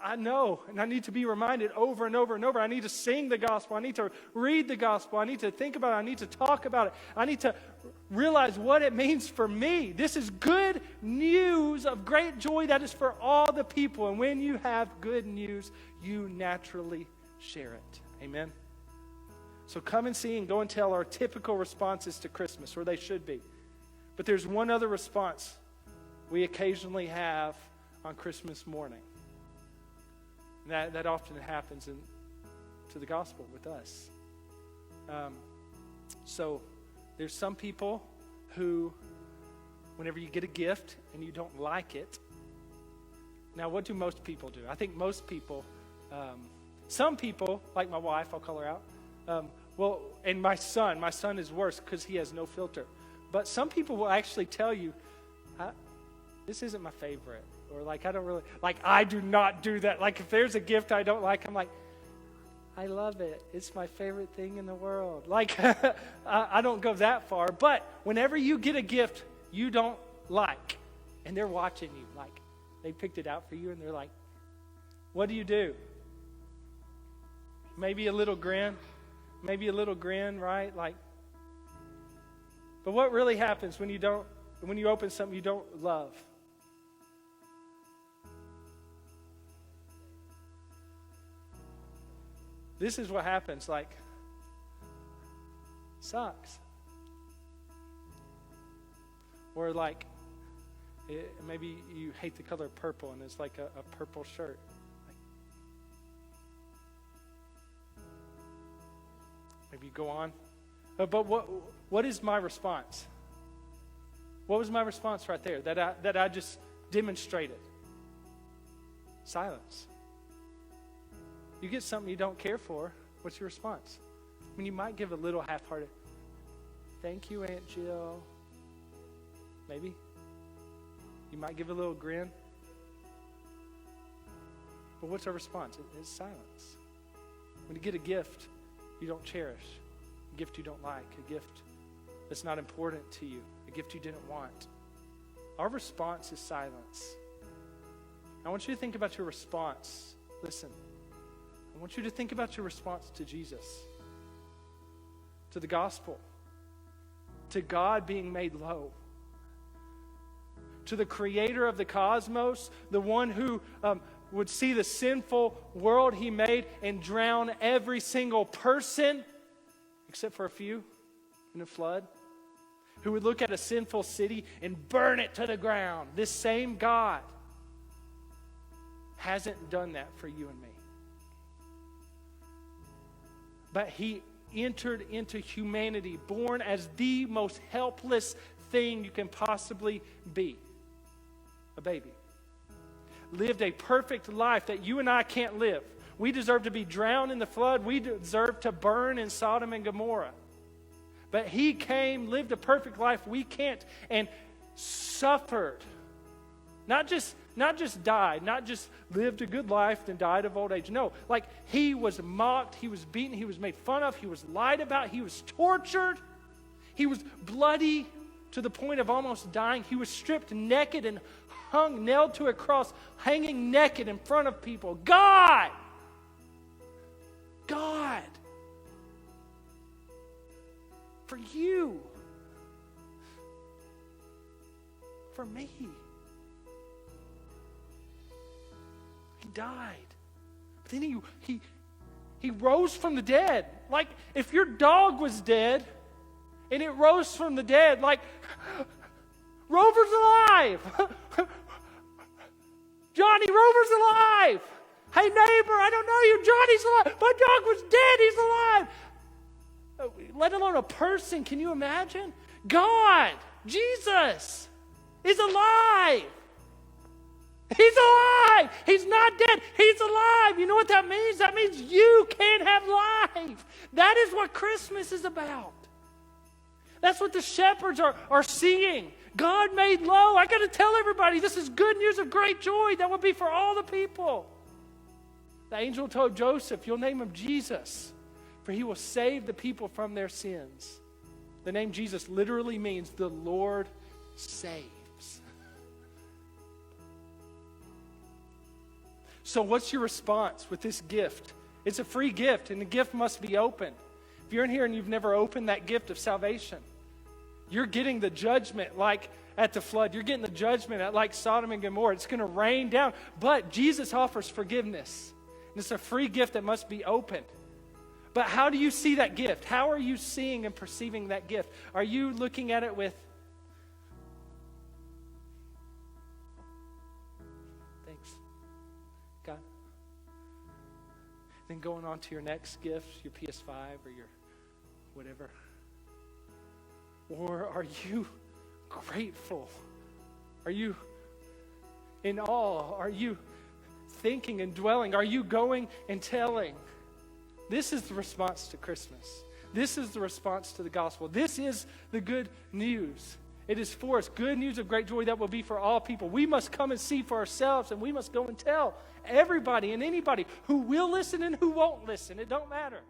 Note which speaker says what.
Speaker 1: I know, and I need to be reminded over and over and over. I need to sing the gospel. I need to read the gospel. I need to think about it. I need to talk about it. I need to realize what it means for me. This is good news of great joy that is for all the people. And when you have good news, you naturally share it. Amen? So come and see and go and tell our typical responses to Christmas, or they should be. But there's one other response we occasionally have on Christmas morning. That often happens to the gospel with us. So there's some people who, whenever you get a gift and you don't like it, now what do most people do? I think most people, some people, like my wife, I'll call her out, and my son is worse because he has no filter. But some people will actually tell you, this isn't my favorite. Or I do not do that. Like if there's a gift I don't like, I'm like, I love it. It's my favorite thing in the world. Like, I don't go that far. But whenever you get a gift you don't like, and they're watching you, like they picked it out for you, and they're like, what do? Maybe a little grin, right? Like, but what really happens when you open something you don't love? This is what happens, like, sucks. Or like, maybe you hate the color purple and it's like a purple shirt. Maybe you go on. But what is my response? What was my response right there that I just demonstrated? Silence. You get something you don't care for, what's your response? I mean, you might give a little half-hearted, thank you, Aunt Jill. Maybe. You might give a little grin. But what's our response? It's silence. When you get a gift you don't cherish, a gift you don't like, a gift that's not important to you, a gift you didn't want, our response is silence. I want you to think about your response. Listen. I want you to think about your response to Jesus, to the gospel, to God being made low, to the creator of the cosmos, the one who would see the sinful world he made and drown every single person, except for a few, in a flood, who would look at a sinful city and burn it to the ground. This same God hasn't done that for you and me. But he entered into humanity, born as the most helpless thing you can possibly be. A baby. Lived a perfect life that you and I can't live. We deserve to be drowned in the flood. We deserve to burn in Sodom and Gomorrah. But he came, lived a perfect life we can't, and suffered. Not just died, not just lived a good life and died of old age. No, like he was mocked, he was beaten, he was made fun of, he was lied about, he was tortured, he was bloody to the point of almost dying. He was stripped naked and hung, nailed to a cross, hanging naked in front of people. God! For you. For me. He died. But then he rose from the dead. Like if your dog was dead and it rose from the dead, like Rover's alive. Johnny, Rover's alive. Hey neighbor, I don't know you. Johnny's alive. My dog was dead. He's alive. Let alone a person. Can you imagine? God, Jesus, is alive. He's alive. He's not dead. He's alive. You know what that means? That means you can have life. That is what Christmas is about. That's what the shepherds are seeing. God made low. I got to tell everybody, this is good news of great joy that will be for all the people. The angel told Joseph, you'll name him Jesus, for he will save the people from their sins. The name Jesus literally means the Lord saves. So what's your response with this gift? It's a free gift, and the gift must be opened. If you're in here and you've never opened that gift of salvation, you're getting the judgment like at the flood. You're getting the judgment at like Sodom and Gomorrah. It's going to rain down. But Jesus offers forgiveness. And it's a free gift that must be opened. But how do you see that gift? How are you seeing and perceiving that gift? Are you looking at it with, thanks, God? Then going on to your next gift, your PS5 or your whatever. Or are you grateful? Are you in awe? Are you thinking and dwelling? Are you going and telling? This is the response to Christmas. This is the response to the gospel. This is the good news. It is for us good news of great joy that will be for all people. We must come and see for ourselves, and we must go and tell everybody and anybody who will listen and who won't listen. It don't matter.